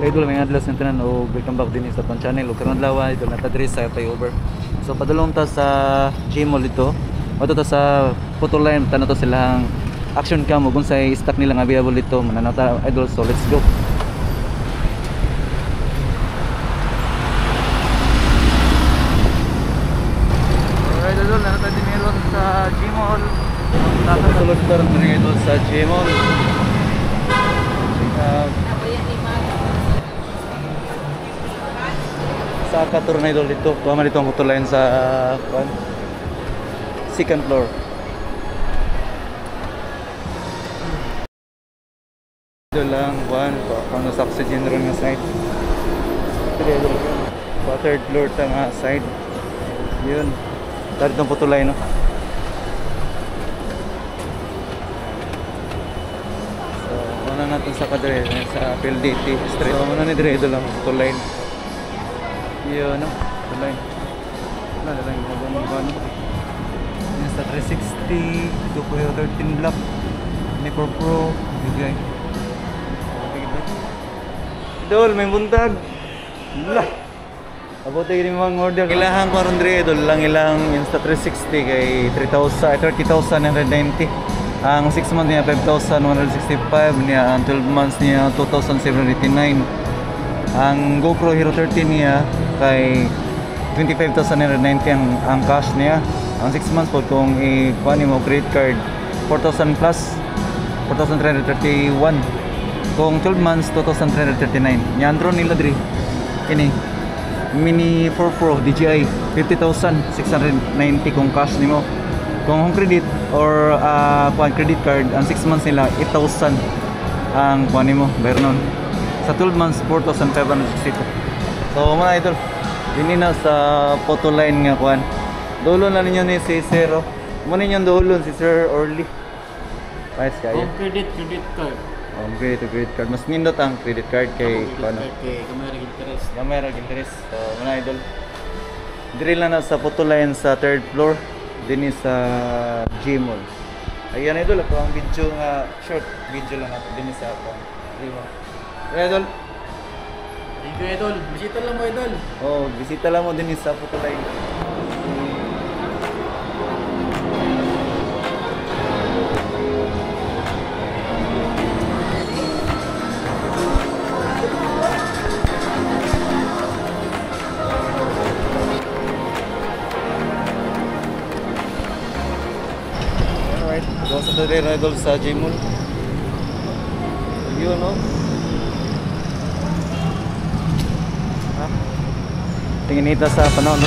Idol may adlas ng tanan o welcome back din sa channel o karon adlaw idol natadres sa flyover. So padulong ta sa Gmall dito. Ato ta sa photo line tanto to silang action cam ug unsay stock nila nga available dito mananaw ta idol, so let's go. Alright idol, nanata din meron sa Gmall. Tatulog ta rin idol sa Gmall. Sa katur na idol dito, kuha man dito ang photo sa second floor. Dito lang, pang sa oxygen ron nga side. Dito pa third floor ta nga side. Yun, dito ang photo line, no? So, muna natin sa kadre, sa PLDT street. So, muna ni dire, ito lang photo line. Yun, no? Photo line. Wala lang yung mga yan sa 360, 2.13 block, 24 Pro, bigay. Idol, may buntag. Wala. Abuti yung mga order. Ilahang ko ron dre, idol lang ilang Insta360 kay 30,990. Ang 6 months niya 5,165 niya, ang 12 months niya 2,789. Ang GoPro Hero 13 niya kay 25,990 ang cash niya. Ang 6 months po kung i-kuhanin mo credit card 4,000 plus 4,331. Kung 12 months 2,339. Yan drone nila diri. Kini Mini 4 Pro DJI 50,690 kung cash nimo. Kung home credit or credit card, ang 6 months nila 8,000 ang kuhanin mo bayar nun. Sa 12 months 4,562. So mga idol, dini na sa photo line nga kuan. Dulo na ninyo ni si Zero. Mo ninyong dulon si Sir Orly. Nice kayo. Home credit card. Credit card. Mas nindot ang credit card kay Card kay kamera interest. Kamera interest. So mga idol, diri lang na sa photo line sa third floor dinhi sa Gmall. Ayan idol, ako ang video nga short video lang nato dinhi sa Gmall. Idol. Thank you idol. Bisita lang mo idol. Oh, bisita lang mo dinhi sa photo line. Sa dere idol sa Gmall. Yun, no? Ha? Tingin ito sa panahon.